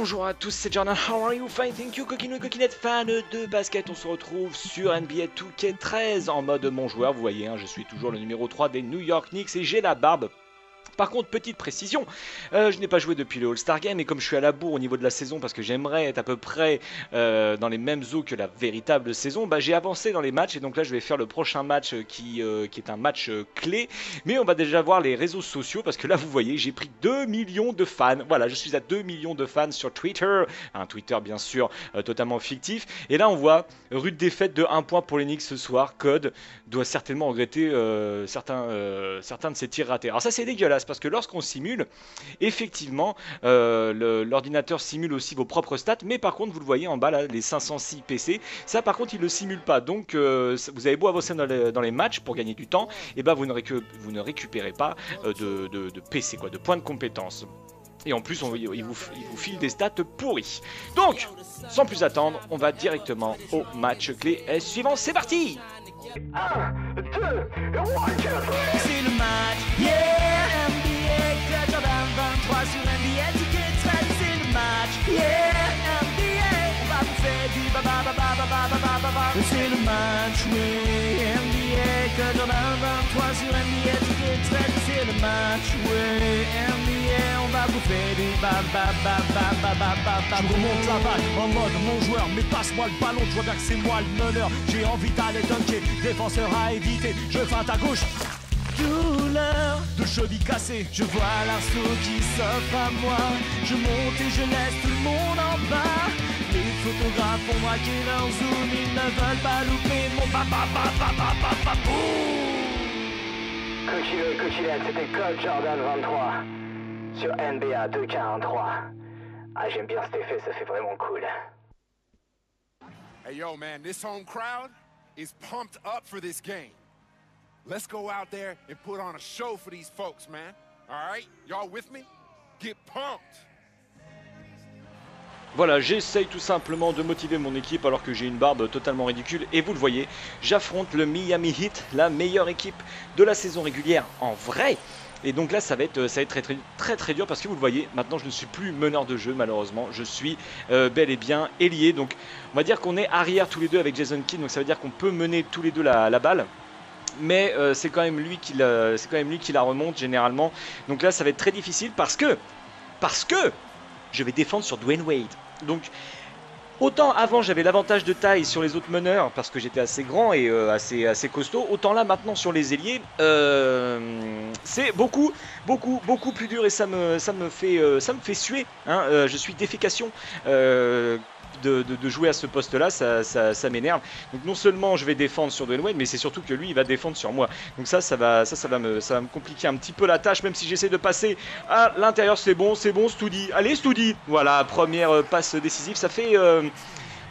Bonjour à tous, c'est Jordan, how are you? Fine, thank you, coquino et coquinette, fans de basket. On se retrouve sur NBA 2K13 en mode mon joueur. Vous voyez, je suis toujours le numéro 3 des New York Knicks et j'ai la barbe. Par contre, petite précision, je n'ai pas joué depuis le All-Star Game et comme je suis à la bourre au niveau de la saison parce que j'aimerais être à peu près dans les mêmes eaux que la véritable saison, j'ai avancé dans les matchs et donc là je vais faire le prochain match qui est un match clé. Mais on va déjà voir les réseaux sociaux parce que là vous voyez j'ai pris 2 millions de fans. Voilà, je suis à 2 millions de fans sur Twitter, un Twitter bien sûr totalement fictif. Et là on voit rude défaite de 1 point pour les Knicks ce soir. Code doit certainement regretter certains de ses tirs ratés. Alors ça c'est dégueulasse. Parce que lorsqu'on simule, effectivement, l'ordinateur simule aussi vos propres stats, mais par contre, vous le voyez en bas, là, les 506 PC, ça par contre, il ne le simule pas. Donc, vous avez beau avancer dans les matchs pour gagner du temps, et vous ne récupérez pas de PC, de points de compétence. Et en plus, il vous file des stats pourris. Donc, sans plus attendre, on va directement au match clé suivant. C'est parti! 1, 2, 1, 2, 3. C'est le match, yeah, NBA, que Jordan 23 sur NBA, Ticket 13, c'est le match, yeah, NBA, on va vous faire du ba. C'est le match, oui, NBA, que Jordan 23 sur NBA, Ticket 13, c'est le match, oui, NBA, on va vous faire du ba. Je remonte la balle en mode mon joueur, mais passe-moi le ballon, je vois bien que c'est moi le meneur. J'ai envie d'aller dunker, défenseur à éviter, je feinte à gauche. Douleur de cheville cassée, Je vois l'arceau qui s'offre à moi. Je monte et je laisse tout le monde en bas. Les photographes ont braqué leur zoom. Ils ne veulent pas louper mon Coachino et coquinette, c'était Code Jordan 23 sur NBA 2K13. Ah, j'aime bien cet effet, ça fait vraiment cool. Hey, yo, man, this home crowd is pumped up for this game. Let's go out there and put on a show for these folks, man. All right? Y'all with me? Get pumped. Voilà, j'essaye tout simplement de motiver mon équipe alors que j'ai une barbe totalement ridicule. Et vous le voyez, j'affronte le Miami Heat, la meilleure équipe de la saison régulière en vrai. Et donc là ça va être très dur parce que vous le voyez, maintenant je ne suis plus meneur de jeu malheureusement, je suis bel et bien ailier. Donc on va dire qu'on est arrière tous les deux avec Jason Kidd, donc ça veut dire qu'on peut mener tous les deux la balle. Mais c'est quand même lui qui la remonte généralement. Donc là ça va être très difficile parce que je vais défendre sur Dwayne Wade. Donc autant avant j'avais l'avantage de taille sur les autres meneurs parce que j'étais assez grand et assez costaud, autant là maintenant sur les ailiers c'est beaucoup plus dur et ça me fait suer. Je suis défécation. De jouer à ce poste là ça m'énerve. Donc non seulement je vais défendre sur Dwayne Wade, mais c'est surtout que lui il va défendre sur moi. Donc ça va me compliquer un petit peu la tâche, même si j'essaie de passer à l'intérieur. C'est bon Studi, allez Studi, voilà, première passe décisive. Ça fait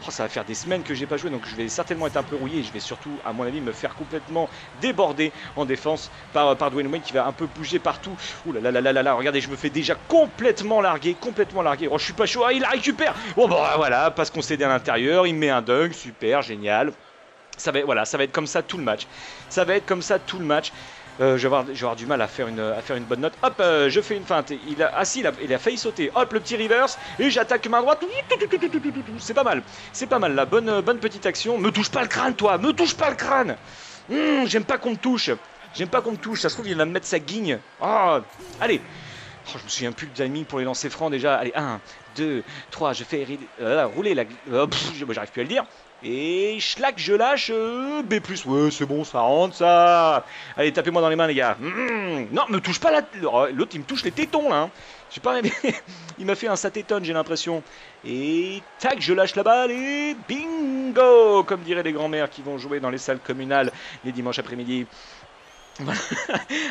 ça va faire des semaines que j'ai pas joué, donc je vais certainement être un peu rouillé et je vais surtout, à mon avis, me faire complètement déborder en défense par Dwayne Wade qui va un peu bouger partout. Ouh là là, regardez, je me fais déjà complètement larguer. Oh, je suis pas chaud, il la récupère. Bon, voilà, passe concédé à l'intérieur, il met un dunk, super, génial. Ça va être comme ça tout le match. Je vais avoir du mal à faire une bonne note. Hop, je fais une feinte. Il a failli sauter. Hop, le petit reverse. Et j'attaque main droite. C'est pas mal. La bonne petite action. Me touche pas le crâne, toi. Me touche pas le crâne. J'aime pas qu'on me touche. Ça se trouve, il va me mettre sa guigne. Oh, allez. Oh, je me souviens plus le timing pour les lancers francs déjà. Allez, 1, 2, 3. Je fais rouler la. J'arrive plus à le dire. Et schlack, je lâche B+, ouais c'est bon, ça rentre ça. Allez, tapez-moi dans les mains les gars. Non, me touche pas l'autre il me touche les tétons là, Je sais pas, il m'a fait un satéton j'ai l'impression. Et tac, je lâche la balle et bingo, comme diraient les grands-mères qui vont jouer dans les salles communales les dimanches après-midi.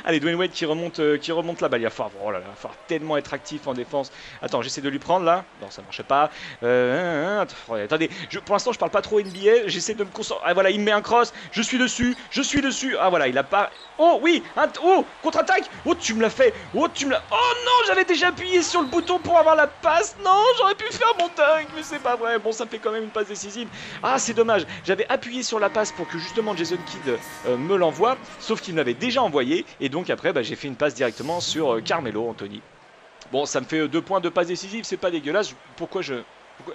Allez, Dwayne Wade qui remonte la balle. Il va falloir tellement être actif en défense. Attends, j'essaie de lui prendre là. Non, ça marche pas. Attendez, pour l'instant je parle pas trop NBA. J'essaie de me concentrer. Ah voilà, il me met un cross. Je suis dessus. Ah voilà, il a pas. Oh oui, contre-attaque. Oh, tu me l'as fait. Oh non, j'avais déjà appuyé sur le bouton pour avoir la passe. Non, j'aurais pu faire mon dunk, mais c'est pas vrai. Bon, ça me fait quand même une passe décisive. Ah, c'est dommage. J'avais appuyé sur la passe pour que justement Jason Kidd me l'envoie, sauf qu'il m'avait déjà envoyé, et donc après j'ai fait une passe directement sur Carmelo Anthony. Bon, ça me fait 2 points de passe décisive, c'est pas dégueulasse. Pourquoi je...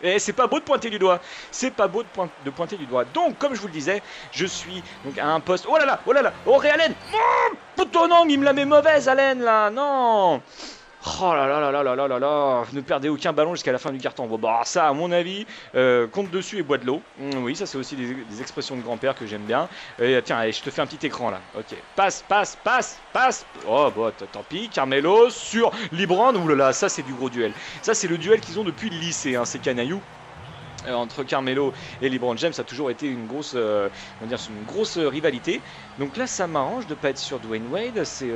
Eh, c'est pas beau de pointer du doigt. C'est pas beau de pointer du doigt. Donc, comme je vous le disais, je suis donc à un poste... Oh là là, oh là là, oh Ray Allen. Oh, putain, non, il me la met mauvaise, Allen, là, non. Oh là là là là là là là là. Ne perdez aucun ballon jusqu'à la fin du carton. Bon, bah ça, à mon avis, compte dessus et bois de l'eau. Oui, ça c'est aussi des expressions de grand-père que j'aime bien. Tiens, allez, je te fais un petit écran là. Ok, passe, passe, passe, passe. Oh, bah tant pis. Carmelo sur LeBron. Ouh là là, ça c'est du gros duel. Ça c'est le duel qu'ils ont depuis le lycée, hein, ces canailloux. Entre Carmelo et LeBron James, ça a toujours été une grosse, rivalité. Donc là, ça m'arrange de ne pas être sur Dwayne Wade. C'est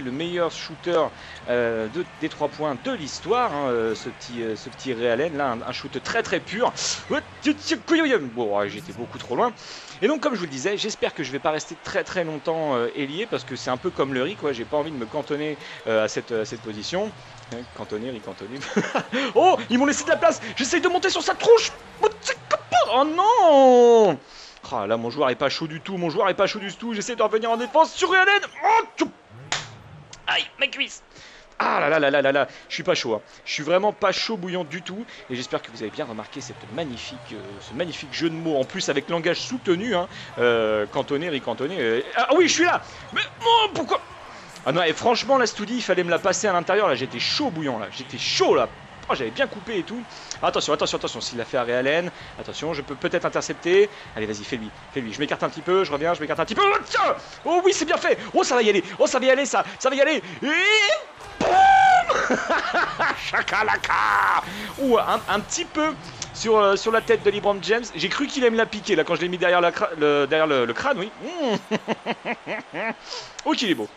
le meilleur shooter des 3 points de l'histoire, hein, ce petit Ray Allen. Là, un shoot très très pur. Bon, j'étais beaucoup trop loin. Et donc, comme je vous le disais, j'espère que je ne vais pas rester très très longtemps ailier, parce que c'est un peu comme le riz, quoi. J'ai pas envie de me cantonner à cette position. Cantonner, ricantonner. Oh, ils m'ont laissé de la place. J'essaye de monter sur sa tronche. Oh non. Oh, là, mon joueur est pas chaud du tout. Mon joueur est pas chaud du tout. J'essaie de revenir en défense sur Ray Allen. Oh, aïe, ma cuisse. Ah là là là là là là, je suis pas chaud, hein. Je suis vraiment pas chaud bouillant du tout. Et j'espère que vous avez bien remarqué ce magnifique jeu de mots, en plus avec langage soutenu, hein. Cantonner, ricantonner. Ah oui, je suis là. Mais oh, pourquoi? Ah non, et franchement, la Studi, il fallait me la passer à l'intérieur. Là, j'étais chaud bouillant, là. J'étais chaud, là. Oh, j'avais bien coupé et tout. Attention, attention, attention. S'il l'a fait à Ray Allen, attention, je peux peut-être intercepter. Allez, vas-y, fais-lui, fais-lui. Je m'écarte un petit peu, je reviens, je m'écarte un petit peu. Oh, tiens. Oh oui, c'est bien fait. Oh, ça va y aller. Oh, ça va y aller, ça va y aller. Et... boum. Chakalaka. Ouh, un petit peu sur la tête de LeBron James. J'ai cru qu'il allait me la piquer, là, quand je l'ai mis derrière le crâne, oui. Oh, qu'il est beau.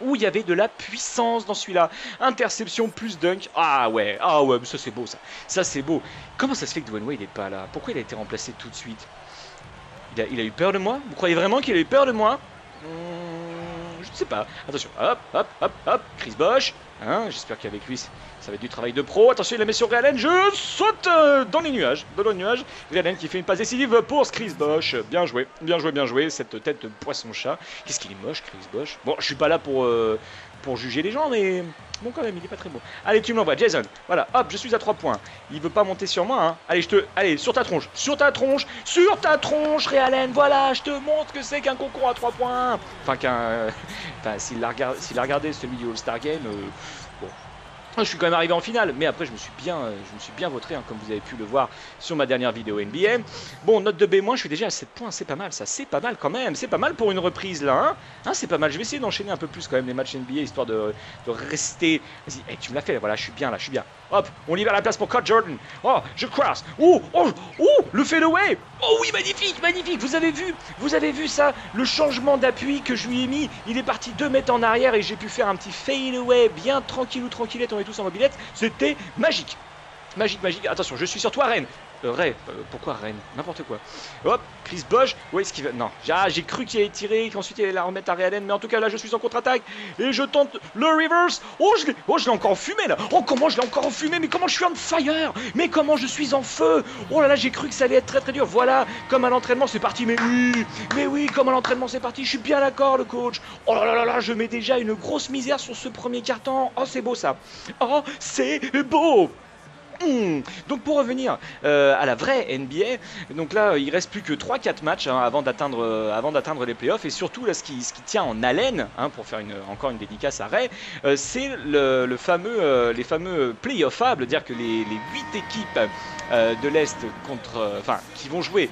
Où il y avait de la puissance dans celui-là. Interception plus dunk. Ah ouais, mais ça c'est beau, ça. Ça c'est beau. Comment ça se fait que Dwayne Wade n'est pas là? Pourquoi il a été remplacé tout de suite? Il a eu peur de moi? Vous croyez vraiment qu'il a eu peur de moi? Je ne sais pas. Attention, hop, hop, hop, hop. Chris Bosh. Hein, j'espère qu'avec lui, ça va être du travail de pro. Attention, il la met sur Ray Allen. Je saute dans les nuages. Ray Allen qui fait une passe décisive pour Chris Bosh. Bien joué, bien joué, bien joué. Cette tête de poisson-chat. Qu'est-ce qu'il est moche, Chris Bosh. Bon, je suis pas là pour juger les gens, mais bon, quand même, il est pas très beau. Allez, tu me l'envoies, Jason. Voilà, hop, je suis à 3 points. Il veut pas monter sur moi, hein. Allez, allez, sur ta tronche, sur ta tronche, sur ta tronche, Ray Allen. Voilà, je te montre que c'est qu'un concours à 3 points. Enfin, s'il a regardé celui du All-Star Game, bon. Je suis quand même arrivé en finale, mais après je me suis bien vautré, hein, comme vous avez pu le voir sur ma dernière vidéo NBA. Bon, note de B-, je suis déjà à 7 points, c'est pas mal, ça, c'est pas mal quand même, c'est pas mal pour une reprise là, hein, c'est pas mal. Je vais essayer d'enchaîner un peu plus quand même les matchs NBA, histoire de rester... Vas-y, hey, tu me l'as fait, voilà, je suis bien là, je suis bien. Hop, on libère la place pour Scott Jordan. Oh, je cross. Oh, le fadeaway. Oh oui, magnifique, magnifique. Vous avez vu ça, le changement d'appui que je lui ai mis. Il est parti 2 mètres en arrière et j'ai pu faire un petit fadeaway bien tranquillette. On est tous en mobilette. C'était magique. Magique, magique. Attention, je suis sur toi, Ren. Ray, pourquoi Ren? N'importe quoi. Hop, Chris Bosh. Où est-ce qu'il va? Non, j'ai cru qu'il allait tirer, qu'ensuite il allait la remettre à Ray Allen. Mais en tout cas, là, je suis en contre-attaque. Et je tente le reverse. Oh, je l'ai encore enfumé, là. Oh, comment je l'ai encore enfumé? Mais comment je suis on fire? Mais comment je suis en feu? Oh là là, j'ai cru que ça allait être très très dur. Voilà, comme à l'entraînement, c'est parti. Mais oui, comme à l'entraînement, c'est parti. Je suis bien d'accord, le coach. Oh là là là, je mets déjà une grosse misère sur ce premier carton. Oh, c'est beau, ça. Oh, c'est beau. Donc pour revenir à la vraie NBA, donc là il reste plus que 3-4 matchs, hein, avant d'atteindre les playoffs, et surtout là ce qui tient en haleine, hein, pour faire encore une dédicace à Ray, c'est les fameux playoffs, c'est-à-dire que les 8 équipes de l'Est qui vont jouer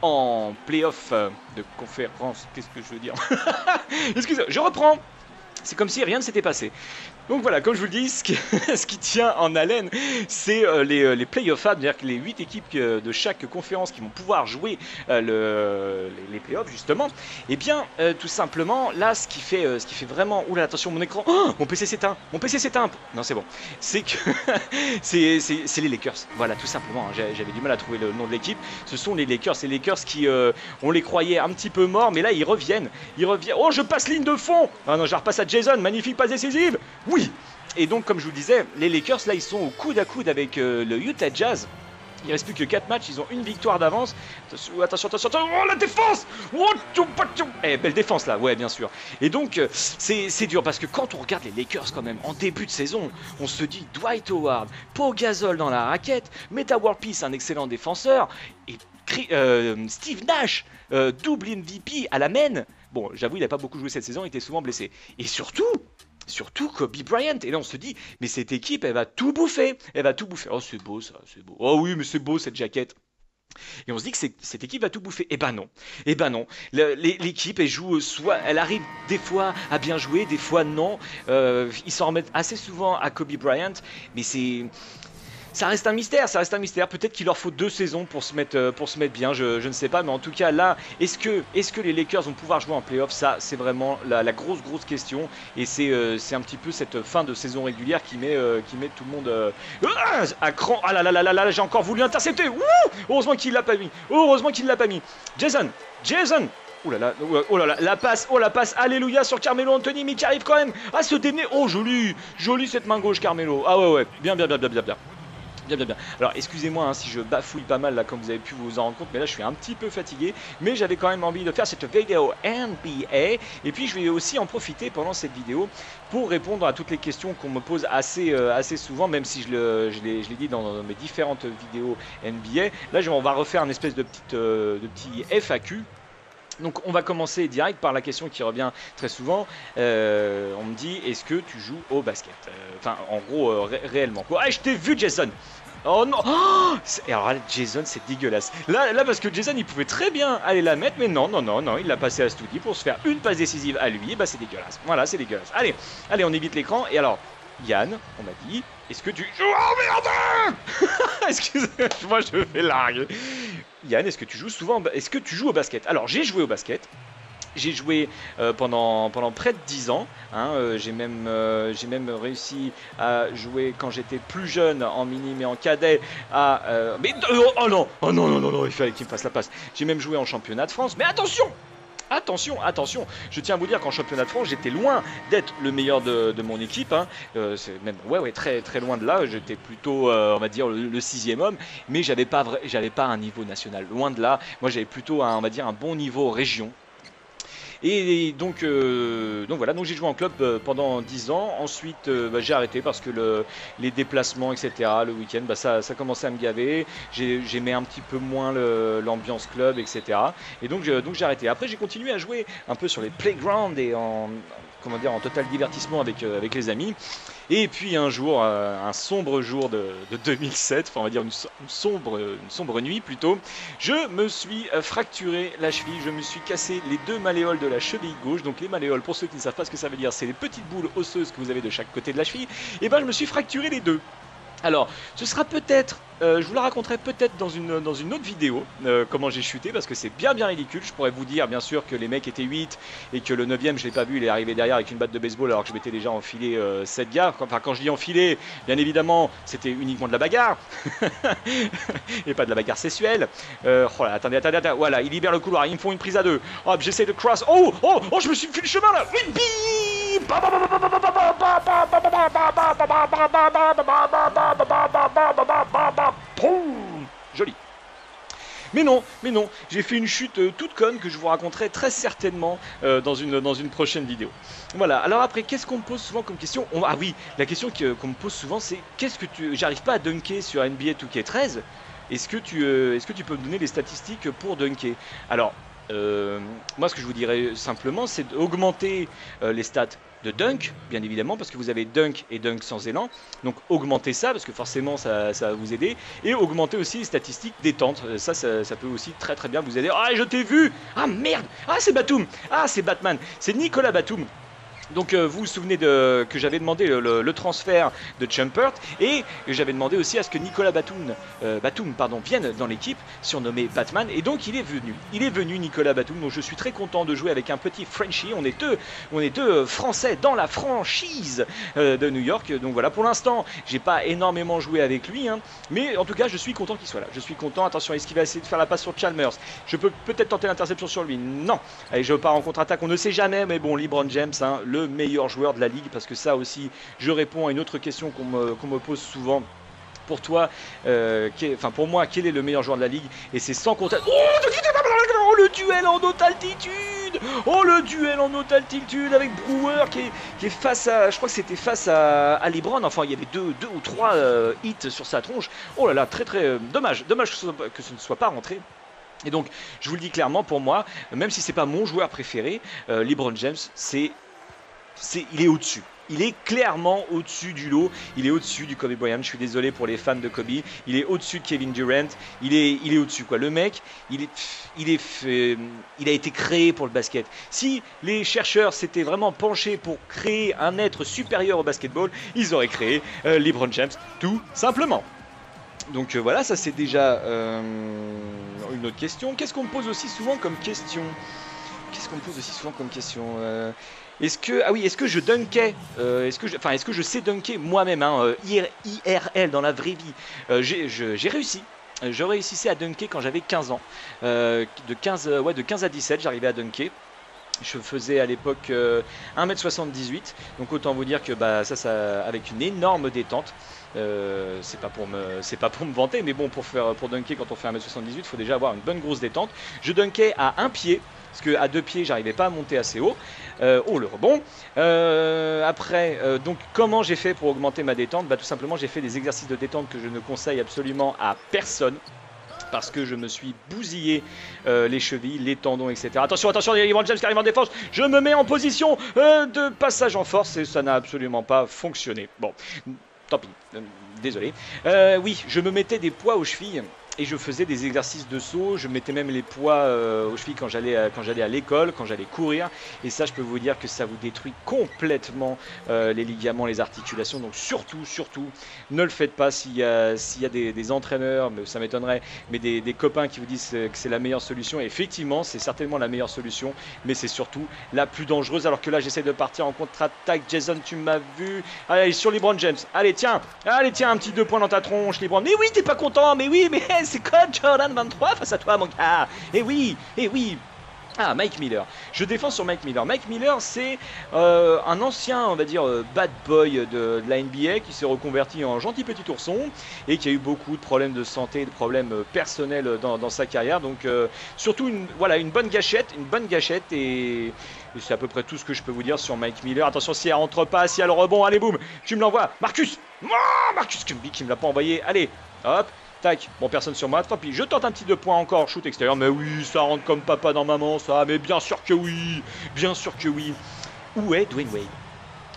en playoff de conférence. Qu'est-ce que je veux dire? Excusez-moi, je reprends. C'est comme si rien ne s'était passé. Donc voilà, comme je vous le dis, ce qui tient en haleine, c'est les playoffs, c'est-à-dire que les 8 équipes de chaque conférence qui vont pouvoir jouer les playoffs, justement. Et bien, tout simplement, là, ce qui fait vraiment... Oula, attention, mon écran... Oh, mon PC s'éteint. Non, c'est bon. C'est que... c'est les Lakers. Voilà, tout simplement. J'avais du mal à trouver le nom de l'équipe. Ce sont les Lakers. C'est les Lakers qui, on les croyait un petit peu morts, mais là, ils reviennent. Oh, je passe ligne de fond. Ah non, je repasse à Jason. Magnifique passe décisive. Oui. Et donc, comme je vous disais, les Lakers, là, ils sont au coude à coude avec le Utah Jazz. Il reste plus que 4 matchs, ils ont une victoire d'avance. Attention, attention, attention, oh la défense! Oh, belle défense là, ouais bien sûr. Et donc c'est dur parce que quand on regarde les Lakers quand même en début de saison, on se dit Dwight Howard, Pau Gasol dans la raquette, Metta World Peace un excellent défenseur, et Steve Nash, double MVP à la main. Bon, j'avoue il n'a pas beaucoup joué cette saison, il était souvent blessé. Et surtout Kobe Bryant. Et là on se dit, mais cette équipe elle va tout bouffer. Elle va tout bouffer. Oh c'est beau ça, c'est beau. Oh oui mais c'est beau cette jaquette. Et on se dit que cette équipe va tout bouffer. Eh ben non. Eh ben non. L'équipe elle joue soit, elle arrive des fois à bien jouer, des fois non. Ils s'en remettent assez souvent à Kobe Bryant. Mais ça reste un mystère, ça reste un mystère. Peut-être qu'il leur faut 2 saisons pour se mettre bien, je ne sais pas. Mais en tout cas, là, est-ce que les Lakers vont pouvoir jouer en playoff? Ça, c'est vraiment la grosse question. Et c'est un petit peu cette fin de saison régulière qui met tout le monde à cran. Ah là là là là là, j'ai encore voulu intercepter. Ouh, heureusement qu'il l'a pas mis. Heureusement qu'il l'a pas mis. Jason. Oh là là, la passe, alléluia sur Carmelo Anthony, mais qui arrive quand même à se démener. Oh, joli cette main gauche, Carmelo. Ah ouais, bien. Bien. Alors excusez-moi hein, si je bafouille pas mal là comme vous avez pu vous en rendre compte, mais là je suis un petit peu fatigué, mais j'avais quand même envie de faire cette vidéo NBA et puis je vais aussi en profiter pendant cette vidéo pour répondre à toutes les questions qu'on me pose assez souvent, même si je l'ai dit dans mes différentes vidéos NBA. Là on va refaire un espèce de petit FAQ. Donc on va commencer direct par la question qui revient très souvent. On me dit, est-ce que tu joues au basket? Enfin en gros réellement quoi. Ah je t'ai vu Jason. Oh non oh alors là, Jason c'est dégueulasse. Là parce que Jason il pouvait très bien aller la mettre, mais non, il l'a passé à Studi pour se faire une passe décisive à lui, et bah c'est dégueulasse. Voilà, c'est dégueulasse. Allez on évite l'écran. Et alors, Yann, on m'a dit, est-ce que tu joues? Oh merde excusez-moi, je vais larguer. Yann, est-ce que tu joues souvent? Est-ce que tu joues au basket? Alors j'ai joué au basket. J'ai joué pendant près de 10 ans. Hein, j'ai même réussi à jouer quand j'étais plus jeune en minime et en cadet. Oh non, il fallait qu'il me fasse la passe. J'ai même joué en championnat de France. Mais attention, je tiens à vous dire qu'en championnat de France, j'étais loin d'être le meilleur de mon équipe. Hein. C'est même très très loin de là. J'étais plutôt, on va dire, le 6e homme, mais j'avais pas un niveau national. Loin de là. Moi, j'avais plutôt on va dire un bon niveau région. Et donc voilà, donc j'ai joué en club pendant 10 ans. Ensuite j'ai arrêté parce que les déplacements etc. le week-end ça commençait à me gaver. J'aimais un petit peu moins l'ambiance club etc. Et donc j'ai arrêté. Après j'ai continué à jouer un peu sur les playgrounds et en total divertissement avec les amis. Et puis un jour, un sombre jour de 2007, enfin on va dire une sombre nuit plutôt, je me suis fracturé la cheville, je me suis cassé les 2 malléoles de la cheville gauche. Donc les malléoles, pour ceux qui ne savent pas ce que ça veut dire, c'est les petites boules osseuses que vous avez de chaque côté de la cheville. Et ben je me suis fracturé les 2. Alors, ce sera peut-être, je vous la raconterai peut-être dans une autre vidéo, comment j'ai chuté, parce que c'est bien ridicule. Je pourrais vous dire, bien sûr, que les mecs étaient 8 et que le 9e, je l'ai pas vu, il est arrivé derrière avec une batte de baseball alors que je m'étais déjà enfilé 7 gars. Enfin, quand je dis enfilé, bien évidemment, c'était uniquement de la bagarre et pas de la bagarre sexuelle. Oh là, attendez, voilà, ils libèrent le couloir, ils me font une prise à 2. Hop, j'essaie de cross. Oh, je me suis fait le chemin là. Oui, bim. Joli. Mais non, j'ai fait une chute toute conne que je vous raconterai très certainement dans une prochaine vidéo. Voilà, alors après, qu'est-ce qu'on me pose souvent comme question? Ah oui, la question qu'on me pose souvent c'est j'arrive pas à dunker sur NBA 2K13. Est-ce que tu peux me donner les statistiques pour dunker? Alors, moi ce que je vous dirais simplement c'est d'augmenter les stats de dunk, bien évidemment, parce que vous avez dunk et dunk sans élan, donc augmentez ça, parce que forcément ça va vous aider, et augmenter aussi les statistiques détente, ça peut aussi très très bien vous aider. Ah, je t'ai vu! Ah merde! Ah, c'est Batum! Ah, c'est Batman! C'est Nicolas Batum! Donc vous vous souvenez que j'avais demandé le transfert de Chumpert et j'avais demandé aussi à ce que Nicolas Batum vienne dans l'équipe, surnommé Batman, et donc il est venu Nicolas Batum. Donc je suis très content de jouer avec un petit Frenchie. On est deux Français dans la franchise de New York. Donc voilà, pour l'instant j'ai pas énormément joué avec lui, hein, mais en tout cas je suis content qu'il soit là. Je suis content. Attention, est-ce qu'il va essayer de faire la passe sur Chalmers? Je peux peut-être tenter l'interception sur lui. Non. Allez, je pars en contre-attaque, on ne sait jamais, mais bon, LeBron James, hein, le meilleur joueur de la ligue, parce que ça aussi je réponds à une autre question qu'on me pose souvent. pour toi, enfin pour moi, quel est le meilleur joueur de la ligue? Et c'est sans compter... Oh, le duel en haute altitude! Oh, le duel en haute altitude avec Brewer qui est face à... Je crois que c'était face à LeBron. Enfin, il y avait deux ou trois hits sur sa tronche. Oh là là, très très... dommage que ce ne soit pas rentré. Et donc, je vous le dis clairement, pour moi, même si c'est pas mon joueur préféré, LeBron James, il est au-dessus. Il est clairement au-dessus du lot. Il est au-dessus du Kobe Bryant. Je suis désolé pour les fans de Kobe. Il est au-dessus de Kevin Durant. Il est au-dessus, quoi. Le mec, il a été créé pour le basket. Si les chercheurs s'étaient vraiment penchés pour créer un être supérieur au basketball, ils auraient créé LeBron James, tout simplement. Donc voilà, ça c'est déjà une autre question. Qu'est-ce qu'on me pose aussi souvent comme question? Est-ce que je dunkais est-ce que je sais dunker moi-même, hein, IRL dans la vraie vie? J'ai réussi. Je réussissais à dunker quand j'avais 15 ans. De 15 à 17, j'arrivais à dunker. Je faisais à l'époque 1m78, donc autant vous dire que ça avec une énorme détente. C'est pas pour me vanter, mais bon, pour dunker quand on fait 1m78, il faut déjà avoir une bonne grosse détente. Je dunkais à un pied, parce qu'à deux pieds, j'arrivais pas à monter assez haut. Oh, le rebond. Après, donc comment j'ai fait pour augmenter ma détente? Tout simplement, j'ai fait des exercices de détente que je ne conseille absolument à personne. Parce que je me suis bousillé les chevilles, les tendons, etc. Attention, il y a LeBron James qui arrive en défense. Je me mets en position de passage en force et ça n'a absolument pas fonctionné. Bon, tant pis, désolé. Oui, je me mettais des poids aux chevilles. Et je faisais des exercices de saut, je mettais même les poids aux chevilles quand j'allais à l'école, quand j'allais courir. Et ça, je peux vous dire que ça vous détruit complètement les ligaments, les articulations. Donc surtout, ne le faites pas s'il y a des entraîneurs, mais ça m'étonnerait, mais des copains qui vous disent que c'est la meilleure solution. Et effectivement, c'est certainement la meilleure solution, mais c'est surtout la plus dangereuse. Alors que là, j'essaie de partir en contre-attaque. Jason, tu m'as vu. Allez, sur LeBron James. Allez, tiens, un petit 2 points dans ta tronche, LeBron. Mais oui, t'es pas content, mais oui, mais c'est Code Jordan 23 face à toi, mon gars. Et oui. Ah, Mike Miller. Je défends sur Mike Miller. Mike Miller, c'est un ancien, on va dire, bad boy de la NBA qui s'est reconverti en gentil petit ourson et qui a eu beaucoup de problèmes de santé, de problèmes personnels dans sa carrière. Donc, surtout, une bonne gâchette et c'est à peu près tout ce que je peux vous dire sur Mike Miller. Attention, si elle rentre pas, si elle a le rebond, allez, boum, tu me l'envoies. Marcus Camby qui me l'a pas envoyé. Allez, hop. Tac, bon, personne sur moi, tant pis, je tente un petit 2 points encore, shoot extérieur, mais oui, ça rentre comme papa dans maman, ça, mais bien sûr que oui. Où est Dwayne Wade?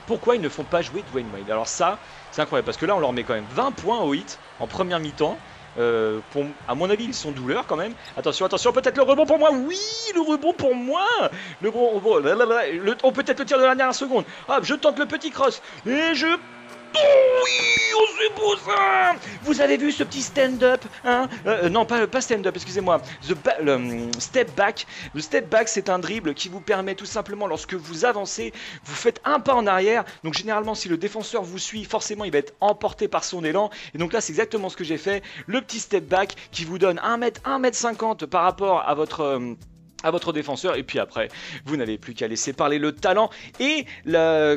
Pourquoi ils ne font pas jouer Dwayne Wade? Alors ça, c'est incroyable, parce que là, on leur met quand même 20 points au hit en première mi-temps. À mon avis, ils sont douleurs quand même. Attention, peut-être le rebond pour moi. Oui, le rebond pour moi. On peut-être le tir de la dernière seconde. Hop, je tente le petit cross, et je... Oh oui, oh c'est beau ça. Vous avez vu ce petit stand-up, hein? Non, pas stand-up, excusez-moi. Le step back. Le step back, c'est un dribble qui vous permet tout simplement, lorsque vous avancez, vous faites un pas en arrière. Donc généralement, si le défenseur vous suit, forcément, il va être emporté par son élan. Et donc là, c'est exactement ce que j'ai fait. Le petit step back qui vous donne 1m50 par rapport à votre défenseur, et puis après vous n'avez plus qu'à laisser parler le talent et la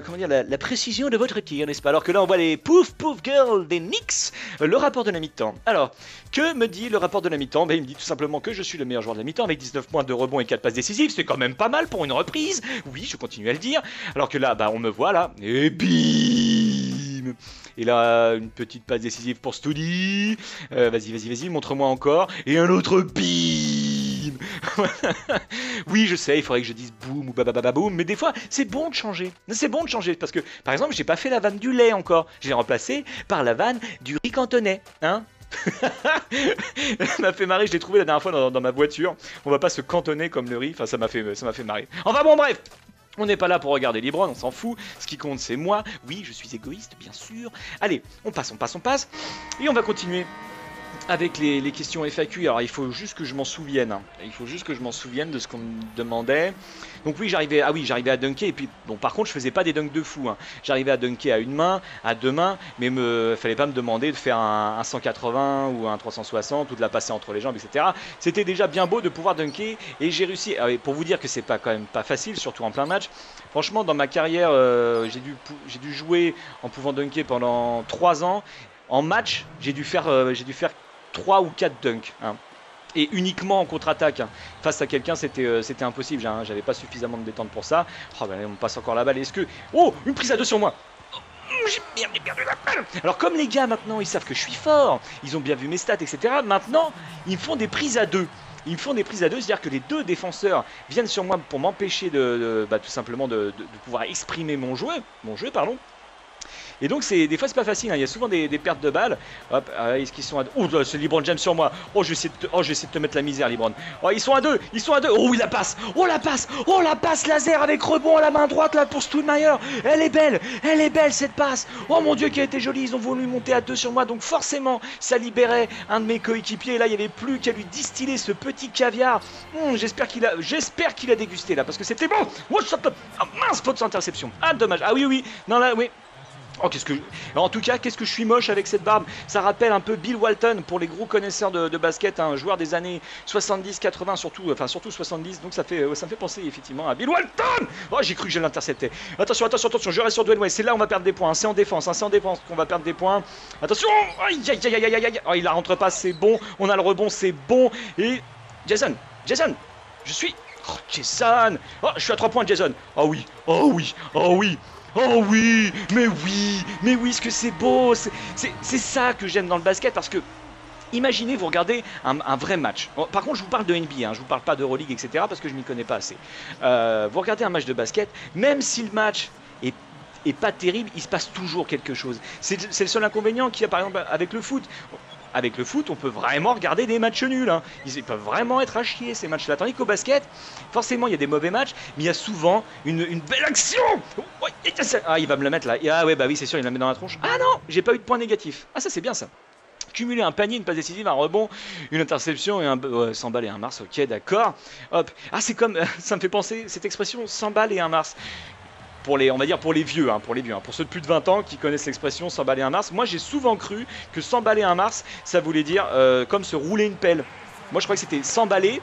précision de votre tir, n'est-ce pas? Alors que là on voit les pouf girls des Knicks. Le rapport de la mi-temps. Alors, que me dit le rapport de la mi-temps? Il me dit tout simplement que je suis le meilleur joueur de la mi-temps avec 19 points de rebond et 4 passes décisives. C'est quand même pas mal pour une reprise. Oui, je continue à le dire. Alors que là, on me voit là, et bim. Et là, une petite passe décisive pour Stoudi. Vas-y, montre-moi encore. Et un autre bim. Oui, je sais, il faudrait que je dise boum ou babababoum, mais des fois, c'est bon de changer. Parce que, par exemple, j'ai pas fait la vanne du lait encore. Je l'ai remplacé par la vanne du riz cantonais, hein. Ça m'a fait marrer, je l'ai trouvé la dernière fois dans ma voiture. On va pas se cantonner comme le riz, enfin ça m'a fait marrer. Enfin bon, bref. On n'est pas là pour regarder LeBron, on s'en fout. Ce qui compte, c'est moi. Oui, je suis égoïste, bien sûr. Allez, on passe. Et on va continuer avec les questions FAQ. Alors, il faut juste que je m'en souvienne. Il faut juste que je m'en souvienne de ce qu'on me demandait. Donc oui, j'arrivais à dunker. Et puis, bon, par contre, je faisais pas des dunks de fou. J'arrivais à dunker à une main, à deux mains. Mais fallait pas me demander de faire un 180 ou un 360 ou de la passer entre les jambes, etc. C'était déjà bien beau de pouvoir dunker. Et j'ai réussi. Pour vous dire que c'est quand même pas facile, surtout en plein match. Franchement, dans ma carrière, j'ai dû jouer en pouvant dunker pendant 3 ans. en match, j'ai dû faire 3 ou 4 dunks. Hein. Et uniquement en contre-attaque. Hein. Face à quelqu'un, c'était impossible. Hein. J'avais pas suffisamment de détente pour ça. Oh, ben, on me passe encore la balle. Est-ce que... Oh, une prise à 2 sur moi. J'ai perdu la balle. Alors comme les gars maintenant ils savent que je suis fort, ils ont bien vu mes stats etc. Maintenant ils me font des prises à 2. Ils me font des prises à 2, c'est-à-dire que les 2 défenseurs viennent sur moi pour m'empêcher tout simplement de pouvoir exprimer mon jeu pardon. Et donc des fois c'est pas facile, hein. Il y a souvent des pertes de balles. Hop, est-ce qu'ils sont à 2? Oh là, c'est LeBron James sur moi. Oh je vais essayer de te mettre la misère LeBron. Oh ils sont à 2. Oh oui la passe. Oh la passe laser avec rebond à la main droite là pour Stoudemire. Elle est belle cette passe. Oh mon dieu qui a été jolie, ils ont voulu monter à 2 sur moi. Donc forcément ça libérait un de mes coéquipiers. Et là il n'y avait plus qu'à lui distiller ce petit caviar. J'espère qu'il a dégusté là parce que c'était bon. Oh, mince, faute sans interception. Ah dommage. Ah oui. Non là oui. Oh, en tout cas, qu'est-ce que je suis moche avec cette barbe. Ça rappelle un peu Bill Walton pour les gros connaisseurs de basket, un joueur des années 70-80 surtout 70. Donc ça me fait penser effectivement à Bill Walton. Oh, j'ai cru que je l'interceptais. Attention, je reste sur Dwayne Wade. C'est là on va perdre des points. C'est en défense qu'on va perdre des points. Attention. Aïe. Oh, il la rentre pas, c'est bon. On a le rebond, c'est bon. Et Jason, je suis... Oh, Jason. Oh, je suis à 3 points, Jason. Oh oui, mais oui, ce que c'est beau, c'est ça que j'aime dans le basket parce que imaginez vous regardez un vrai match. Bon, par contre je vous parle de NBA, hein, je vous parle pas d'Euroleague etc parce que je m'y connais pas assez. Vous regardez un match de basket, même si le match est pas terrible, il se passe toujours quelque chose. C'est le seul inconvénient qu'il y a par exemple avec le foot. Avec le foot, on peut vraiment regarder des matchs nuls. Hein. Ils peuvent vraiment être à chier ces matchs-là. Tandis qu'au basket, forcément, il y a des mauvais matchs, mais il y a souvent une belle action. Ah, il va me la mettre là. Ah ouais, bah oui, c'est sûr, il la met dans la tronche. Ah non, j'ai pas eu de points négatifs. Ah ça, c'est bien ça. Cumuler un panier, une passe décisive, un rebond, une interception et 100 balles et un Mars. Ok, d'accord. Hop. Ah, c'est comme, ça me fait penser cette expression 100 balles et un Mars. On va dire pour les vieux, pour ceux de plus de 20 ans qui connaissent l'expression 100 balles et un Mars. Moi j'ai souvent cru que 100 balles et un Mars ça voulait dire comme se rouler une pelle. Moi je crois que c'était 100 balles,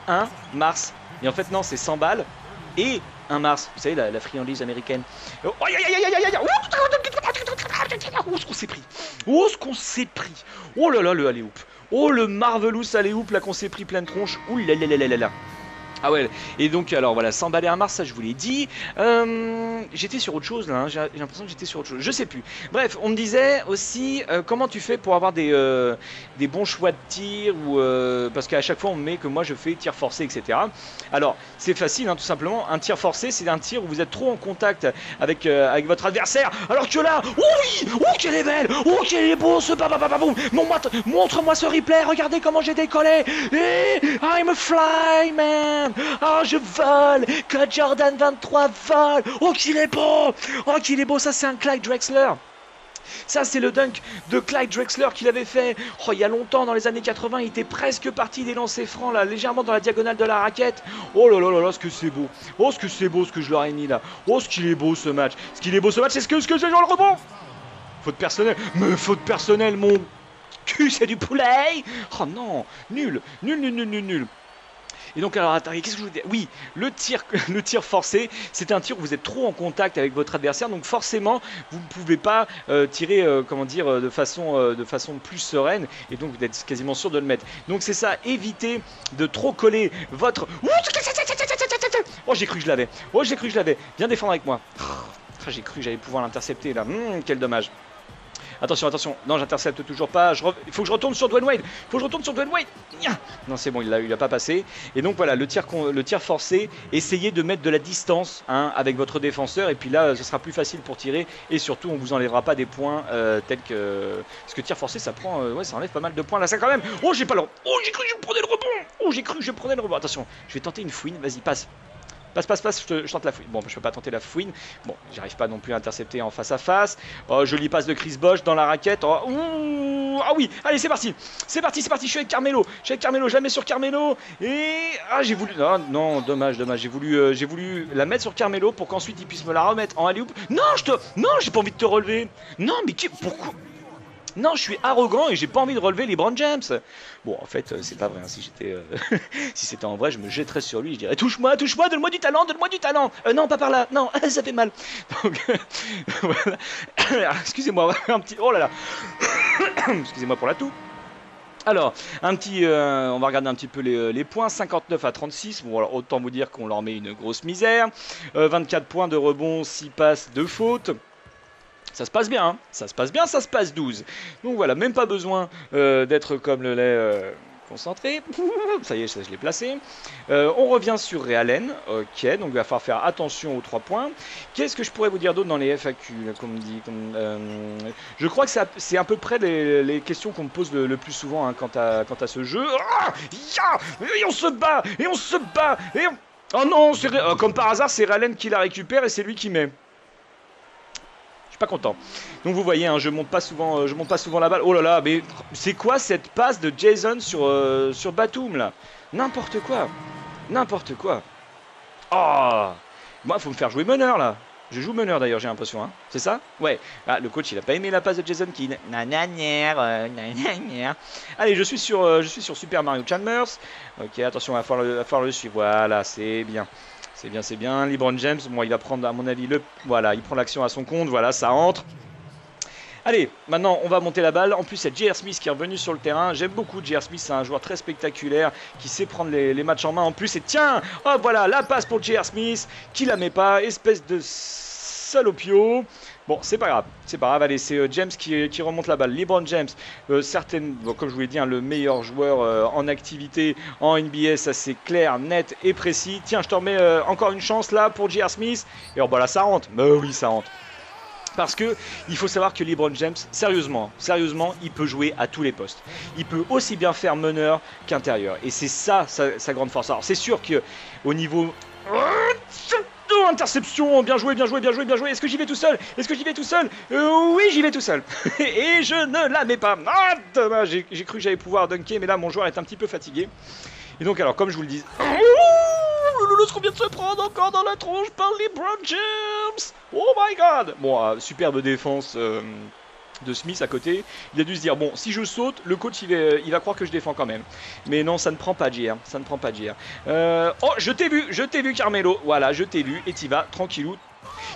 un Mars. Et en fait non, c'est 100 balles et un Mars. Vous savez la friandise américaine. Oh, ce qu'on s'est pris. Oh là là le alley-oop. Oh le marvelous alley-oop là qu'on s'est pris pleine tronche. Ouh là là là là là. Ah ouais, et donc alors voilà, 100 balles et un Mars, ça je vous l'ai dit. J'étais sur autre chose là, hein. J'ai l'impression que j'étais sur autre chose, je sais plus. Bref, on me disait aussi comment tu fais pour avoir des bons choix de tir ou parce qu'à chaque fois on me met que moi je fais tir forcé, etc. Alors c'est facile, hein, tout simplement. Un tir forcé, c'est un tir où vous êtes trop en contact avec votre adversaire. Alors que là, oui, oh qu'elle est belle, oh qu'elle est beau ce babababoum. Montre-moi ce replay, regardez comment j'ai décollé. Et I'm a fly man. Oh je vole, Code Jordan 23 vole. Oh qu'il est beau, ça c'est un Clyde Drexler. Ça c'est le dunk de Clyde Drexler qu'il avait fait il y a longtemps dans les années 80. Il était presque parti des lancers francs là, légèrement dans la diagonale de la raquette. Oh là là là là, ce que c'est beau. Oh ce que c'est beau ce que je leur ai mis là. Oh ce qu'il est beau ce match. C'est ce que j'ai dans le rebond. Faute personnelle mon cul c'est du poulet. Oh non, nul. Et donc alors attendez, qu'est-ce que je vous dis? Oui, le tir forcé, c'est un tir où vous êtes trop en contact avec votre adversaire, donc forcément vous ne pouvez pas tirer de façon plus sereine, et donc vous êtes quasiment sûr de le mettre. Donc c'est ça, évitez de trop coller votre... Oh j'ai cru que je l'avais. Viens défendre avec moi. J'ai cru que j'allais pouvoir l'intercepter là. Quel dommage. Attention, non j'intercepte toujours pas, il faut que je retourne sur Dwayne Wade, non c'est bon, il a pas passé. Et donc voilà, le tir forcé, essayez de mettre de la distance avec votre défenseur, et puis là ce sera plus facile pour tirer, et surtout on vous enlèvera pas des points tels que... Parce que tir forcé ça prend, ça enlève pas mal de points là, ça quand même. Oh j'ai pas le... Oh j'ai cru que je prenais le rebond, attention, je vais tenter une fouine, vas-y passe, je tente la fouine. Bon, je peux pas tenter la fouine. Bon, j'arrive pas non plus à intercepter en face à face. Oh, joli passe de Chris Bosh dans la raquette. Oh, ah oui, allez, c'est parti. Je suis avec Carmelo. Je la mets sur Carmelo. Et j'ai voulu... Non, dommage. J'ai voulu la mettre sur Carmelo pour qu'ensuite il puisse me la remettre en alley-oop. Non, j'ai pas envie de te relever. Non, mais pourquoi? Non, je suis arrogant et j'ai pas envie de relever LeBron James. Bon, en fait, c'est pas vrai. Hein. Si c'était en vrai, je me jetterais sur lui. Je dirais touche-moi, donne-moi du talent. Non, pas par là. Non, ça fait mal. Donc, voilà. Excusez-moi, un petit. Oh là là. Excusez-moi pour la toux. Alors, on va regarder un petit peu les points. 59 à 36. Bon, alors autant vous dire qu'on leur met une grosse misère. 24 points de rebond, 6 passes, 2 fautes. Ça se passe bien, hein. Ça se passe bien, ça se passe 12. Donc voilà, même pas besoin d'être comme le lait concentré. Ça y est, ça, je l'ai placé. On revient sur Realen. Ok, donc il va falloir faire attention aux 3 points. Qu'est-ce que je pourrais vous dire d'autre dans les FAQ comme dit, je crois que c'est à peu près les questions qu'on me pose le plus souvent hein, quant à ce jeu. Ah, et on se bat, et on se bat, et on... Oh non, comme par hasard, c'est Realen qui la récupère et c'est lui qui met. Je suis pas content. Donc vous voyez, hein, je monte pas souvent la balle. Oh là là, mais c'est quoi cette passe de Jason sur Batum là? N'importe quoi. N'importe quoi. Oh, moi, faut me faire jouer meneur là. Je joue meneur d'ailleurs, j'ai l'impression. Hein. C'est ça? Ouais. Ah, le coach, il a pas aimé la passe de Jason Kidd. Allez, je suis sur Super Mario Chalmers. Ok, attention, il va falloir le suivre. Voilà, c'est bien. C'est bien. LeBron James, bon, il va prendre, à mon avis, voilà, il prend l'action à son compte. Voilà, ça entre. Allez, maintenant, on va monter la balle. En plus, c'est J.R. Smith qui est revenu sur le terrain. J'aime beaucoup J.R. Smith, c'est un joueur très spectaculaire qui sait prendre les matchs en main. En plus, et tiens, hop, voilà, la passe pour J.R. Smith qui la met pas. Espèce de salopio. Bon, c'est pas grave. Allez, c'est James qui remonte la balle. LeBron James, bon, comme je vous l'ai dit, hein, le meilleur joueur en activité en NBA, ça c'est clair, net et précis. Tiens, je te remets encore une chance là pour J.R. Smith. Et oh, bah là, ça rentre. Mais oui, ça rentre. Parce que il faut savoir que LeBron James, sérieusement, il peut jouer à tous les postes. Il peut aussi bien faire meneur qu'intérieur. Et c'est ça sa grande force. Alors c'est sûr qu'au niveau... interception, bien joué. Est-ce que j'y vais tout seul? Oui, j'y vais tout seul. Et je ne la mets pas. Ah, dommage, j'ai cru que j'allais pouvoir dunker, mais là mon joueur est un petit peu fatigué. Et donc alors, comme je vous le dis... ce qu'on vient de se prendre encore dans la tronche par LeBron James. Oh my god. Bon, superbe défense de Smith à côté. Il a dû se dire, bon, si je saute, le coach il va croire que je défends quand même. Mais non, ça ne prend pas JR. Oh, je t'ai vu Carmelo. Voilà, je t'ai vu et t'y vas, tranquillou.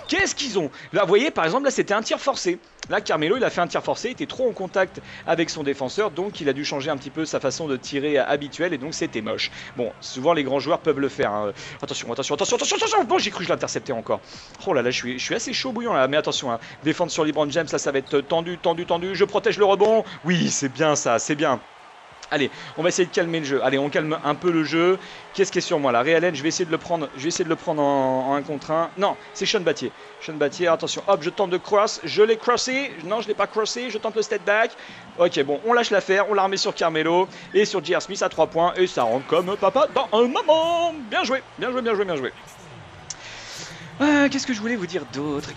Qu'est-ce qu'ils ont? Là, vous voyez, par exemple, là, c'était un tir forcé. Là, Carmelo, il a fait un tir forcé, il était trop en contact avec son défenseur, donc il a dû changer un petit peu sa façon de tirer habituelle, et donc c'était moche. Bon, souvent, les grands joueurs peuvent le faire. Hein. Attention. Bon, j'ai cru que je l'interceptais encore. Oh là là, je suis assez chaud bouillant, là. Mais attention, hein. Défendre sur LeBron James, là, ça va être tendu. Je protège le rebond. Oui, c'est bien ça, c'est bien. Allez, on va essayer de calmer le jeu. Allez, on calme un peu le jeu. Qu'est-ce qui est sur moi là? Realen, je vais essayer de le prendre en 1 contre 1. Non, c'est Sean Battier. Attention, hop, je tente de cross. Je l'ai crossé. Non, je l'ai pas crossé. Je tente le step back. Ok, bon, on lâche l'affaire. On la remet sur Carmelo. Et sur J.R. Smith à 3 points. Et ça rentre comme papa dans un moment. Bien joué. Qu'est-ce que je voulais vous dire d'autre?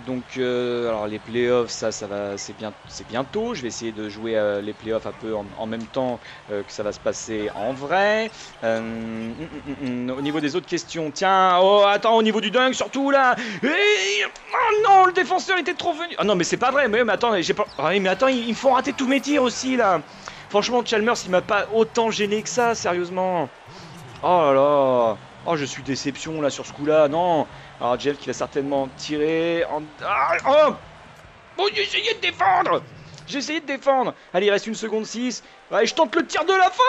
Donc, alors les playoffs, ça va, c'est bientôt. Je vais essayer de jouer les playoffs un peu en même temps que ça va se passer en vrai. Au niveau des autres questions, tiens, oh attends, au niveau du dunk surtout là. Oh non, le défenseur était trop venu. Ah non, mais c'est pas vrai. Mais attends, ils me font rater tous mes tirs aussi là. Franchement, Chalmers, il m'a pas autant gêné que ça, sérieusement. Oh là là. Oh, je suis déception là sur ce coup-là, non. Alors, Jeff qui va certainement tirer. Oh, j'ai essayé de défendre. Allez, il reste 1 seconde 6. Ouais, je tente le tir de la fin.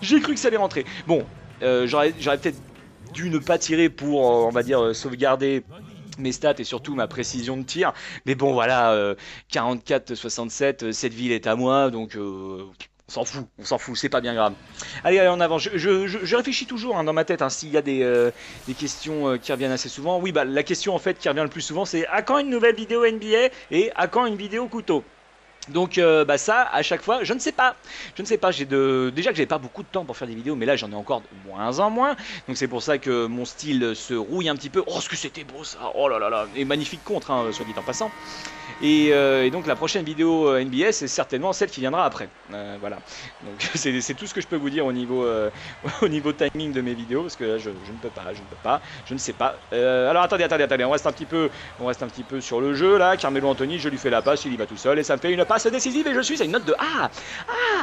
J'ai cru que ça allait rentrer. Bon, j'aurais peut-être dû ne pas tirer pour, on va dire, sauvegarder mes stats et surtout ma précision de tir. Mais bon, voilà, 44-67, cette ville est à moi, donc... On s'en fout, c'est pas bien grave. Allez, en avant. Je réfléchis toujours hein, dans ma tête hein, s'il y a des questions qui reviennent assez souvent. Oui, bah la question en fait qui revient le plus souvent, c'est à quand une nouvelle vidéo NBA et à quand une vidéo couteau? Donc bah ça, à chaque fois, je ne sais pas. Déjà que j'avais pas beaucoup de temps pour faire des vidéos, mais là j'en ai encore de moins en moins. Donc c'est pour ça que mon style se rouille un petit peu. Oh, ce que c'était beau ça. Oh là là là. Et magnifique contre, hein, soit dit en passant. Et donc la prochaine vidéo NBA, c'est certainement celle qui viendra après. Voilà. Donc c'est tout ce que je peux vous dire au niveau timing de mes vidéos, parce que là je ne peux pas, je ne sais pas. Alors attendez, on reste un petit peu sur le jeu là. Carmelo Anthony, je lui fais la passe, il y va tout seul et ça me fait une passe décisive et je suis à une note de A.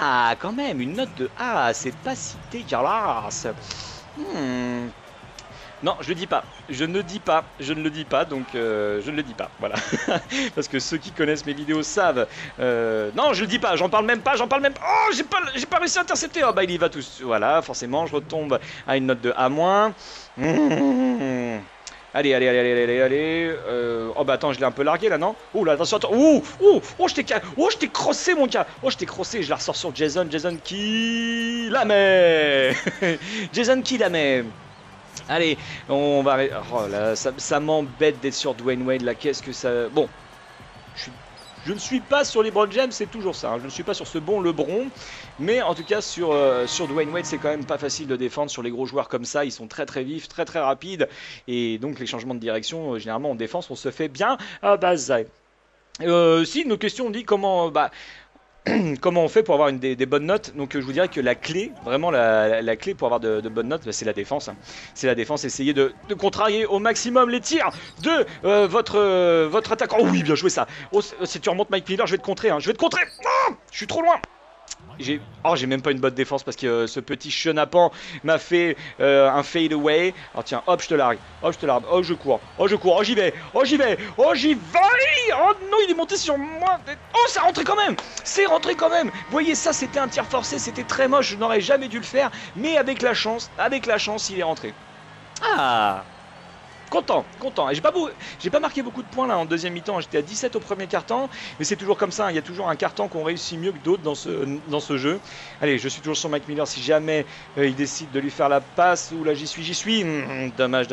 Ah, quand même, une note de A, c'est pas si dégueulasse. Non, je le dis pas. Je ne dis pas. Je ne le dis pas. Donc, je ne le dis pas. Voilà. Parce que ceux qui connaissent mes vidéos savent. Non, je le dis pas. J'en parle même pas. J'en parle même pas. Oh, j'ai pas réussi à intercepter. Oh, bah, il y va tous. Voilà, forcément, je retombe à une note de A-. Allez, allez, allez, allez, allez, allez. Oh, bah, attends, je l'ai un peu largué là, non? Oh, là, attention, attends. Oh, je t'ai crossé, mon gars. Oh, je t'ai crossé. Je la ressors sur Jason. Jason qui la met. Jason qui la met. Allez, on va... Oh là, ça m'embête d'être sur Dwayne Wade, là, qu'est-ce que ça... Bon, je ne suis pas sur LeBron James, c'est toujours ça, hein. Je ne suis pas sur ce bon LeBron, mais en tout cas, sur Dwayne Wade, c'est quand même pas facile de défendre sur les gros joueurs comme ça, ils sont très très vifs, très très rapides, et donc les changements de direction, généralement en défense, on se fait bien basailler. Si, nos questions, on dit comment... Comment on fait pour avoir des bonnes notes? Donc je vous dirais que la clé, vraiment la clé pour avoir de bonnes notes, bah, c'est la défense. Hein. C'est la défense, essayez de contrarier au maximum les tirs de votre attaquant. Oh oui, bien joué ça. Oh, si tu remontes Mike Miller, je vais te contrer. Hein. Je vais te contrer. Oh, je suis trop loin. J'ai même pas une bonne défense parce que ce petit chenapan m'a fait un fade away. Alors tiens, hop, je te largue. Hop, je te largue. Oh, je cours. Oh, je cours. Oh, j'y vais. Oh, j'y vais. Oh, j'y vais. Oh non, il est monté sur moi. Oh, ça rentrait quand même. C'est rentré quand même. Vous voyez, ça, c'était un tir forcé. C'était très moche. Je n'aurais jamais dû le faire. Mais avec la chance, il est rentré. Ah! Content. Et j'ai pas marqué beaucoup de points là en deuxième mi-temps. J'étais à 17 au premier quart-temps, mais c'est toujours comme ça. Hein. Il y a toujours un quart-temps qu'on réussit mieux que d'autres dans ce jeu. Allez, je suis toujours sur Mike Miller. Si jamais il décide de lui faire la passe, ou là j'y suis. Dommage.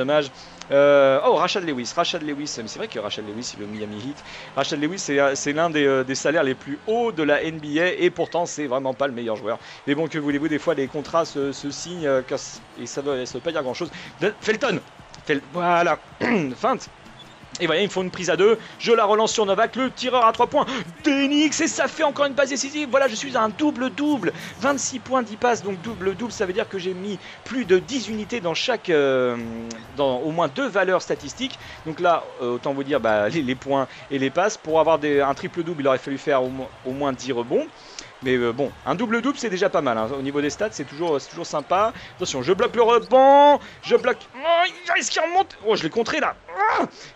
Oh, Rashad Lewis. Mais c'est vrai que Rashad Lewis, il est au Miami Heat. Rashad Lewis, c'est l'un des salaires les plus hauts de la NBA, et pourtant c'est vraiment pas le meilleur joueur. Mais bon, que voulez-vous, des fois les contrats se signent et ça veut pas dire grand-chose. Felton. Voilà, feinte. Et voilà, il me faut une prise à 2. Je la relance sur Novak, le tireur à 3 points. Denix, et ça fait encore une passe décisive. Voilà, je suis à un double-double. 26 points, 10 passes, donc double-double. Ça veut dire que j'ai mis plus de 10 unités dans chaque. Dans au moins 2 valeurs statistiques. Donc là, autant vous dire les points et les passes. Pour avoir un triple-double, il aurait fallu faire au moins 10 rebonds. Mais bon, un double-double, c'est déjà pas mal. Hein. Au niveau des stats, c'est toujours sympa. Attention, je bloque le rebond. Je bloque. Oh, est-ce qu'il remonte? Oh, je l'ai contré là.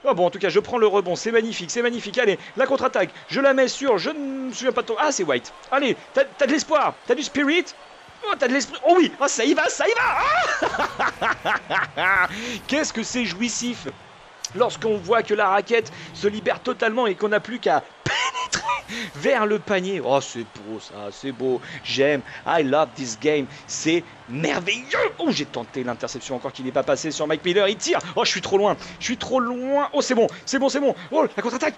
Oh, bon, en tout cas, je prends le rebond. C'est magnifique. Allez, la contre-attaque. Je la mets sur. Je ne me souviens pas de ton. Ah, c'est White. Allez, t'as de l'espoir. T'as du spirit. Oh, t'as de l'esprit. Oh oui. Oh, ça y va. Ah qu'est-ce que c'est jouissif lorsqu'on voit que la raquette se libère totalement et qu'on n'a plus qu'à pénétrer vers le panier. Oh, c'est beau ça, c'est beau. J'aime. I love this game. C'est merveilleux. Oh, j'ai tenté l'interception encore qui n'est pas passé sur Mike Miller. Il tire. Oh, je suis trop loin. Oh, c'est bon. Oh, la contre-attaque.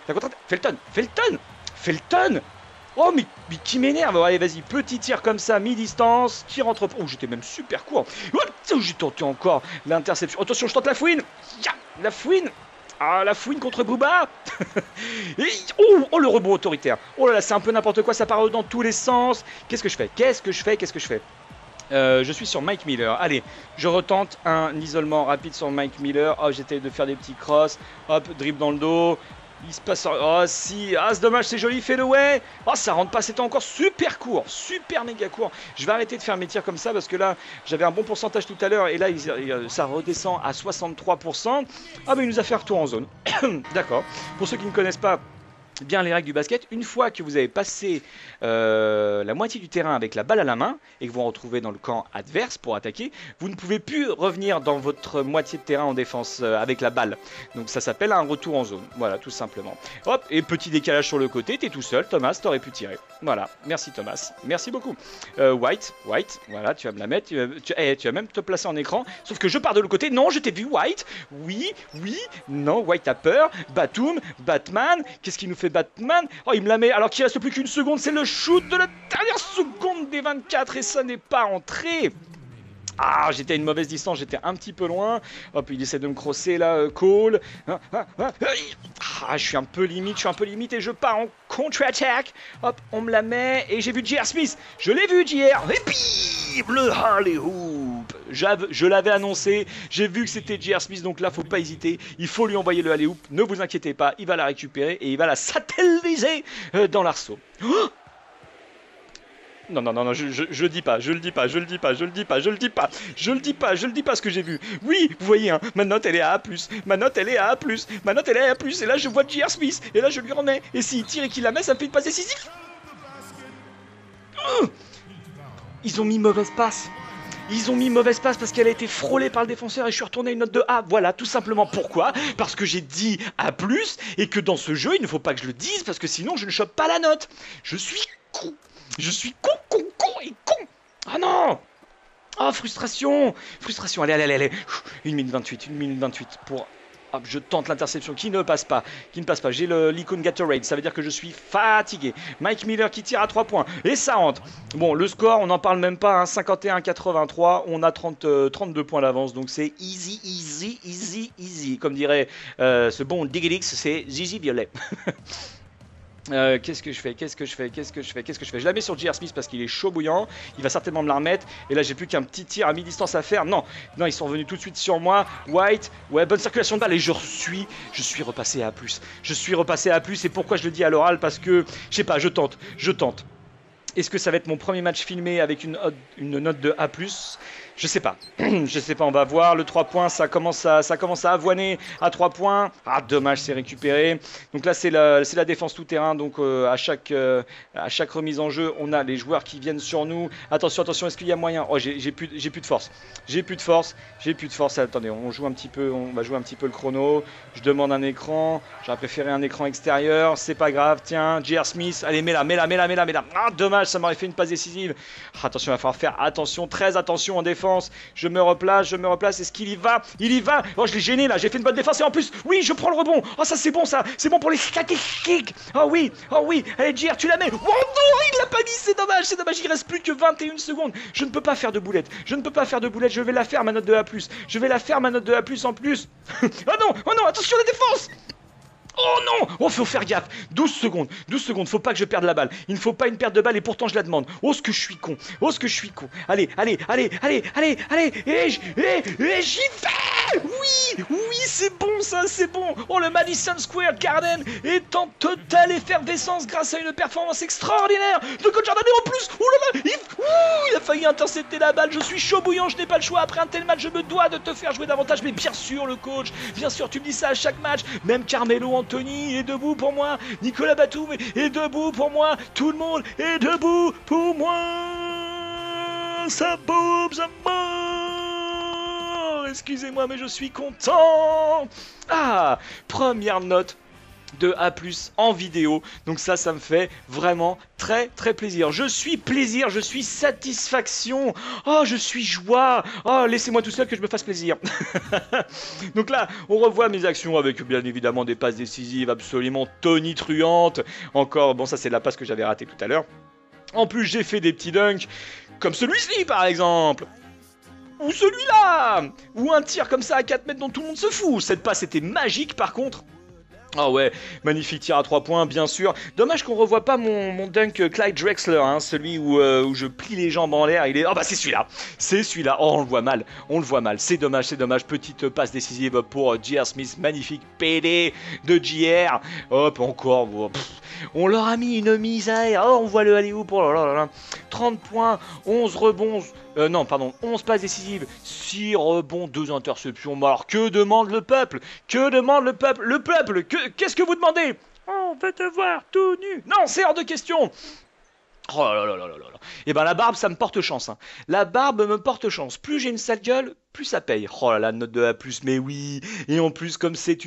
Felton. Oh, mais qui m'énerve. Allez, vas-y, petit tir comme ça, mi-distance, qui rentre. Oh, j'étais même super court. Oh, j'ai tenté encore l'interception. Attention, je tente la fouine. La fouine. Ah, la fouine contre Booba. Oh, le rebond autoritaire. Oh là là, c'est un peu n'importe quoi, ça part dans tous les sens. Qu'est-ce que je fais? Je suis sur Mike Miller. Allez, je retente un isolement rapide sur Mike Miller. Oh, j'essaie de faire des petits crosses. Hop, dribble dans le dos. Il se passe... Oh si, c'est dommage, c'est joli, fais le way. Oh, ça rentre pas, c'était encore super court, super méga court. Je vais arrêter de faire mes tirs comme ça parce que là, j'avais un bon pourcentage tout à l'heure et là, ça redescend à 63%. Ah, mais il nous a fait un retour en zone. D'accord. Pour ceux qui ne connaissent pas bien les règles du basket, une fois que vous avez passé la moitié du terrain avec la balle à la main et que vous vous retrouvez dans le camp adverse pour attaquer, vous ne pouvez plus revenir dans votre moitié de terrain en défense avec la balle. Donc ça s'appelle un retour en zone. Voilà, tout simplement. Hop, et petit décalage sur le côté, t'es tout seul, Thomas, t'aurais pu tirer. Voilà, merci Thomas, merci beaucoup. White, voilà, tu vas me la mettre, tu vas même te placer en écran, sauf que je pars de l'autre côté. Non, je t'ai vu, White. Oui, non, White a peur. Batum, Batman, qu'est-ce qu'il nous fait Batman? Oh, il me la met alors qu'il reste plus qu'une seconde, c'est le shoot de la dernière seconde des 24 et ça n'est pas entré. Ah, j'étais à une mauvaise distance, j'étais un petit peu loin. Hop, il essaie de me crosser là, Cole. Ah, je suis un peu limite et je pars en contre-attaque. Hop, on me la met et j'ai vu J.R. Smith. Je l'ai vu, J.R. Et puis, le Harley Hoop. Je l'avais annoncé, j'ai vu que c'était J.R. Smith, donc là, faut pas hésiter. Il faut lui envoyer le Harley Hoop. Ne vous inquiétez pas, il va la récupérer et il va la satelliser dans l'arceau. Oh, Non, non, non, non, je le dis pas, je le dis pas, je le dis pas, je le dis pas, je le dis pas, je le dis pas, je le dis pas ce que j'ai vu. Oui, vous voyez, hein, ma note elle est à A+, ma note elle est à A+, ma note elle est à A+, et là je vois J.R. Smith, et là je lui remets, et s'il tire et qu'il la met, ça me fait une passe décisive. Ils ont mis mauvaise passe. Ils ont mis mauvaise passe parce qu'elle a été frôlée par le défenseur et je suis retourné à une note de A. Voilà, tout simplement. Pourquoi? Parce que j'ai dit A+, et que dans ce jeu, il ne faut pas que je le dise parce que sinon je ne chope pas la note. Je suis con. Je suis con, con, con et con. Ah non. Oh, frustration. Frustration. Allez, allez, allez, allez. 1 minute 28, 1 minute 28 pour... Hop, je tente l'interception qui ne passe pas, J'ai l'icône Gatorade, ça veut dire que je suis fatigué. Mike Miller qui tire à 3 points et ça rentre. Bon, le score, on n'en parle même pas, hein, 51-83, on a 32 points d'avance, donc c'est easy, easy, easy, easy. Comme dirait ce bon Diggilix, c'est Zizi Violet. Qu'est-ce que je fais? Je la mets sur J.R. Smith parce qu'il est chaud bouillant. Il va certainement me la remettre. Et là, j'ai plus qu'un petit tir à mi-distance à faire. Non, non, ils sont venus tout de suite sur moi. White, ouais, bonne circulation de balle. Et je suis repassé à A+. Je suis repassé à A+. Et pourquoi je le dis à l'oral? Parce que, je sais pas, je tente. Est-ce que ça va être mon premier match filmé avec une note de A+? Je sais pas. Je sais pas, on va voir. Le 3 points, ça commence à avoiner à 3 points. Ah, dommage, c'est récupéré. Donc là, c'est la défense tout-terrain. Donc à chaque remise en jeu, on a les joueurs qui viennent sur nous. Attention, attention, est-ce qu'il y a moyen? Oh, j'ai plus de force. J'ai plus de force. Attendez, on va jouer un petit peu le chrono. Je demande un écran. J'aurais préféré un écran extérieur. C'est pas grave. Tiens, J.R. Smith. Allez, mets-la. Ah, dommage, ça m'aurait fait une passe décisive. Ah, attention, il va falloir faire attention, très attention en défense. Je me replace. Est-ce qu'il y va? Il y va. Oh, je l'ai gêné là. J'ai fait une bonne défense et en plus, oui, je prends le rebond. Oh, ça c'est bon, ça. C'est bon pour les statistiques. Oh oui. Allez, JR, tu la mets. Oh non, il l'a pas mis. C'est dommage. Il reste plus que 21 secondes. Je ne peux pas faire de boulette. Je vais la faire ma note de A+. En plus. Oh non, attention la défense. Oh non! Oh, faut faire gaffe! 12 secondes, faut pas que je perde la balle. Il ne faut pas une perte de balle et pourtant je la demande. Oh, ce que je suis con! Allez! Et j'y vais! Oui, c'est bon ça, c'est bon! Oh, le Madison Square Garden est en totale effervescence grâce à une performance extraordinaire de Coach Jordan et en plus, il a failli intercepter la balle. Je suis chaud bouillant, je n'ai pas le choix. Après un tel match, je me dois de te faire jouer davantage. Mais bien sûr, le coach, bien sûr, tu me dis ça à chaque match. Même Carmelo Anthony est debout pour moi. Nicolas Batum est debout pour moi. Tout le monde est debout pour moi. Ça boum, ça mort. Excusez-moi, mais je suis content. Ah, première note de A+ en vidéo, donc ça me fait vraiment très plaisir. Je suis satisfaction, oh je suis joie, oh laissez-moi tout seul que je me fasse plaisir. Donc là on revoit mes actions avec bien évidemment des passes décisives absolument tonitruantes. Encore, bon ça c'est la passe que j'avais ratée tout à l'heure. En plus j'ai fait des petits dunks comme celui-ci par exemple, ou celui-là, ou un tir comme ça à 4 mètres dont tout le monde se fout. Cette passe était magique par contre. Ah ouais, magnifique tir à 3 points, bien sûr. Dommage qu'on revoit pas mon dunk Clyde Drexler, hein, celui où je plie les jambes en l'air. Oh bah c'est celui-là. Oh, on le voit mal. C'est dommage. Petite passe décisive pour J.R. Smith, magnifique PD de J.R. Hop, encore. On leur a mis une mise à air. Oh, on voit le alley-oop. Oh là là là. 30 points, 11 rebonds. 11 passes décisives, 6 rebonds, 2 interceptions. Mais alors, que demande le peuple? Le peuple, qu'est-ce que vous demandez? On veut te voir tout nu. Non, c'est hors de question. Oh là là là là là là. Et ben la barbe, ça me porte chance. Hein. La barbe me porte chance. Plus j'ai une sale gueule, plus ça paye. Oh là là, note de A+, mais oui. Et en plus, comme c'est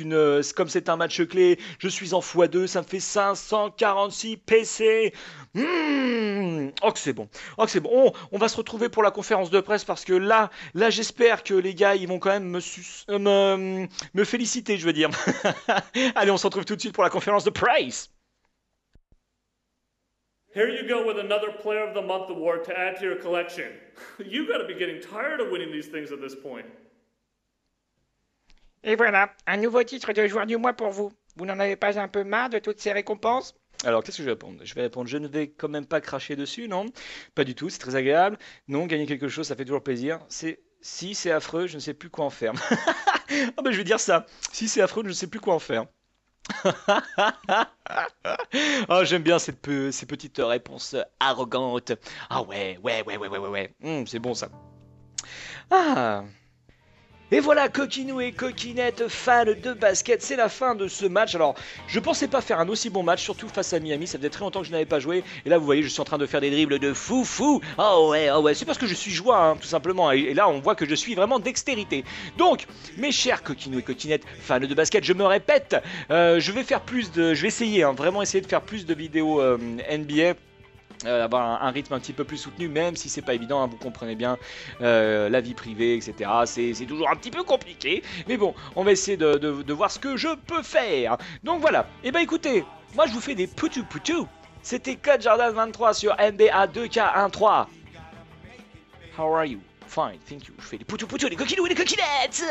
un match clé, je suis en x2, ça me fait 546 PC. Oh que c'est bon. On va se retrouver pour la conférence de presse parce que là j'espère que les gars, ils vont quand même me féliciter, je veux dire. Allez, on se retrouve tout de suite pour la conférence de presse. Here you go with another Player of the Month award to add to your collection. You gotta be getting tired of winning these things at this point. Et voilà, un nouveau titre de joueur du mois pour vous. Vous n'en avez pas un peu marre de toutes ces récompenses? Alors, qu'est-ce que je vais répondre? Je vais répondre, je ne vais quand même pas cracher dessus, non? Pas du tout, c'est très agréable. Non, gagner quelque chose, ça fait toujours plaisir. Si c'est affreux, je ne sais plus quoi en faire. Ah ben, je vais dire ça. Si c'est affreux, je ne sais plus quoi en faire. Oh, j'aime bien ces petites réponses arrogantes. Ah ouais. C'est bon ça. Ah. Et voilà, coquinous et coquinettes, fans de basket, c'est la fin de ce match. Alors, je pensais pas faire un aussi bon match, surtout face à Miami, ça faisait très longtemps que je n'avais pas joué. Et là, vous voyez, je suis en train de faire des dribbles de fou. Oh ouais, c'est parce que je suis joie, hein, tout simplement. Et là, on voit que je suis vraiment dextérité. Donc, mes chers coquinous et coquinettes, fans de basket, je me répète, je vais essayer, hein, vraiment essayer de faire plus de vidéos NBA. Avoir un rythme un petit peu plus soutenu, même si c'est pas évident, hein, vous comprenez bien, la vie privée, etc. C'est toujours un petit peu compliqué, mais bon, on va essayer de voir ce que je peux faire. Donc voilà, et ben écoutez, moi je vous fais des poutou. C'était Code Jordan 23 sur NBA 2K13. How are you? Fine, thank you. Je fais des poutou, les coquinous et les coquinettes.